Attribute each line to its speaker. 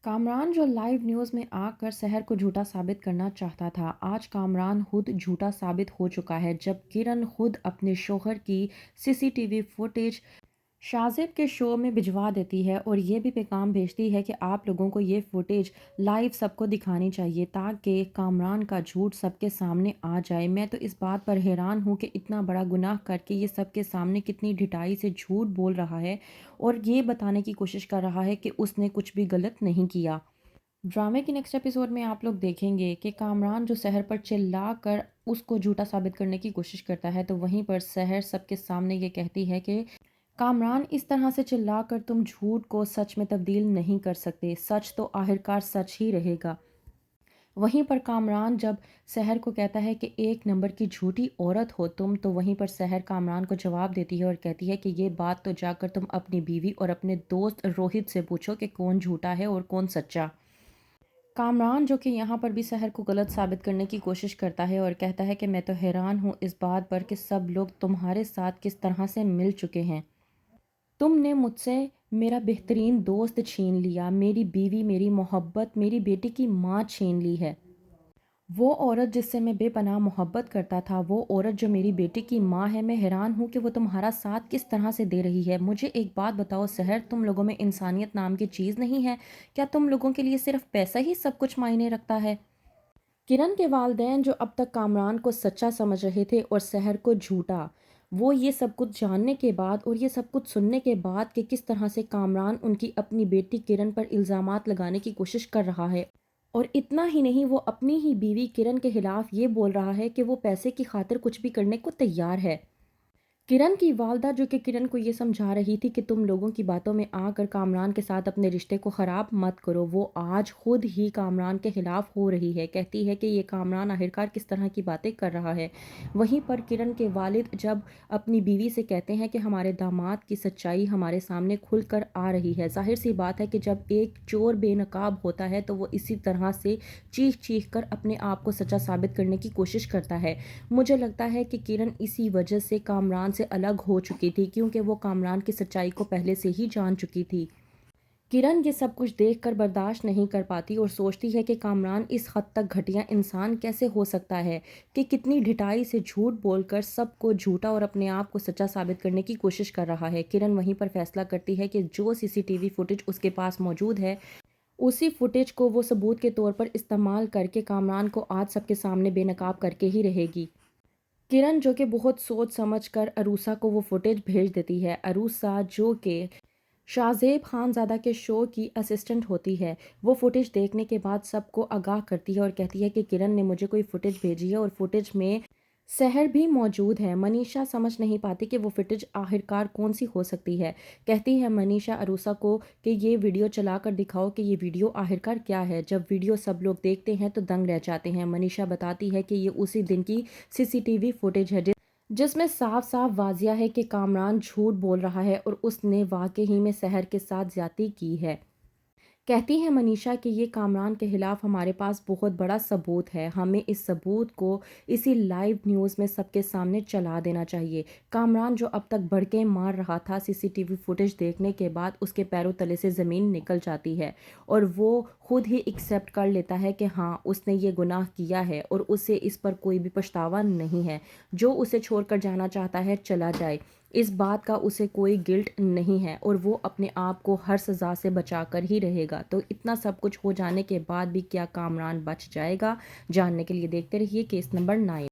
Speaker 1: कामरान जो live news में आकर सहर को झूठा साबित करना चाहता था, आज कामरान खुद झूठा साबित हो चुका है जब किरण खुद अपने शौहर की सीसीटीवी फुटेज शाज़िब के शो में भिजवा देती है और ये भी पैगाम भेजती है कि आप लोगों को ये फुटेज लाइव सबको दिखानी चाहिए ताकि कामरान का झूठ सबके सामने आ जाए। मैं तो इस बात पर हैरान हूँ कि इतना बड़ा गुनाह करके ये सबके सामने कितनी ढिठाई से झूठ बोल रहा है और ये बताने की कोशिश कर रहा है कि उसने कुछ भी गलत नहीं किया। ड्रामे के नेक्स्ट एपिसोड में आप लोग देखेंगे कि कामरान जो सहर पर चिल्ला कर उसको झूठा साबित करने की कोशिश करता है, तो वहीं पर सहर सबके सामने ये कहती है कि कामरान, इस तरह से चिल्लाकर तुम झूठ को सच में तब्दील नहीं कर सकते। सच तो आखिरकार सच ही रहेगा। वहीं पर कामरान जब सहर को कहता है कि एक नंबर की झूठी औरत हो तुम, तो वहीं पर सहर कामरान को जवाब देती है और कहती है कि ये बात तो जाकर तुम अपनी बीवी और अपने दोस्त रोहित से पूछो कि कौन झूठा है और कौन सच्चा। कामरान जो कि यहाँ पर भी सहर को गलत साबित करने की कोशिश करता है और कहता है कि मैं तो हैरान हूँ इस बात पर कि सब लोग तुम्हारे साथ किस तरह से मिल चुके हैं। तुमने मुझसे मेरा बेहतरीन दोस्त छीन लिया, मेरी बीवी, मेरी मोहब्बत, मेरी बेटी की माँ छीन ली है। वो औरत जिससे मैं बेपनाह मोहब्बत करता था, वो औरत जो मेरी बेटी की माँ है, मैं हैरान हूँ कि वो तुम्हारा साथ किस तरह से दे रही है। मुझे एक बात बताओ सहर, तुम लोगों में इंसानियत नाम की चीज़ नहीं है? क्या तुम लोगों के लिए सिर्फ पैसा ही सब कुछ मायने रखता है? किरण के वालिदैन जो अब तक कामरान को सच्चा समझ रहे थे और सहर को झूठा, वो ये सब कुछ जानने के बाद और ये सब कुछ सुनने के बाद कि किस तरह से कामरान उनकी अपनी बेटी किरण पर इल्ज़ामात लगाने की कोशिश कर रहा है, और इतना ही नहीं, वो अपनी ही बीवी किरण के खिलाफ ये बोल रहा है कि वो पैसे की खातिर कुछ भी करने को तैयार है। किरण की वालदा जो कि किरण को ये समझा रही थी कि तुम लोगों की बातों में आकर कामरान के साथ अपने रिश्ते को ख़राब मत करो, वो आज खुद ही कामरान के ख़िलाफ़ हो रही है। कहती है कि ये कामरान आखिरकार किस तरह की बातें कर रहा है। वहीं पर किरण के वालिद जब अपनी बीवी से कहते हैं कि हमारे दामाद की सच्चाई हमारे सामने खुल कर आ रही है। ज़ाहिर सी बात है कि जब एक चोर बेनकाब होता है तो वो इसी तरह से चीख चीख कर अपने आप को सच्चा साबित करने की कोशिश करता है। मुझे लगता है कि किरण इसी वजह से कामरान से अलग हो चुकी थी, क्योंकि वो कामरान की सच्चाई को पहले से ही जान चुकी थी। किरण ये सब कुछ देखकर बर्दाश्त नहीं कर पाती और सोचती है कि कामरान इस हद तक घटिया इंसान कैसे हो सकता है कि कितनी ढिठाई से झूठ बोलकर सबको झूठा और अपने आप को सच्चा साबित करने की कोशिश कर रहा है। किरण वहीं पर फैसला करती है कि जो सीसीटीवी फुटेज उसके पास मौजूद है, उसी फुटेज को वो सबूत के तौर पर इस्तेमाल करके कामरान को आज सबके सामने बेनकाब करके ही रहेगी। किरण जो कि बहुत सोच समझ कर अरूसा को वो फुटेज भेज देती है। अरूसा जो कि शाहज़ेब खानज़ादा के शो की असिस्टेंट होती है, वो फुटेज देखने के बाद सबको आगाह करती है और कहती है कि किरण ने मुझे कोई फुटेज भेजी है और फुटेज में सहर भी मौजूद है। मनीषा समझ नहीं पाती कि वो फुटेज आखिरकार कौन सी हो सकती है। कहती है मनीषा अरूसा को कि ये वीडियो चला कर दिखाओ कि ये वीडियो आखिरकार क्या है। जब वीडियो सब लोग देखते हैं तो दंग रह जाते हैं। मनीषा बताती है कि ये उसी दिन की सीसीटीवी फुटेज है जिसमें साफ साफ वाजिया है कि कामरान झूठ बोल रहा है और उसने वाकई में सहर के साथ ज्यादती की है। कहती है मनीषा कि ये कामरान के खिलाफ हमारे पास बहुत बड़ा सबूत है, हमें इस सबूत को इसी लाइव न्यूज़ में सबके सामने चला देना चाहिए। कामरान जो अब तक भड़के मार रहा था, सीसीटीवी फुटेज देखने के बाद उसके पैरों तले से ज़मीन निकल जाती है और वो खुद ही एक्सेप्ट कर लेता है कि हाँ, उसने ये गुनाह किया है और उसे इस पर कोई भी पछतावा नहीं है। जो उसे छोड़कर जाना चाहता है चला जाए, इस बात का उसे कोई गिल्ट नहीं है और वो अपने आप को हर सज़ा से बचा कर ही रहेगा। तो इतना सब कुछ हो जाने के बाद भी क्या कामरान बच जाएगा? जानने के लिए देखते रहिए केस नंबर 9।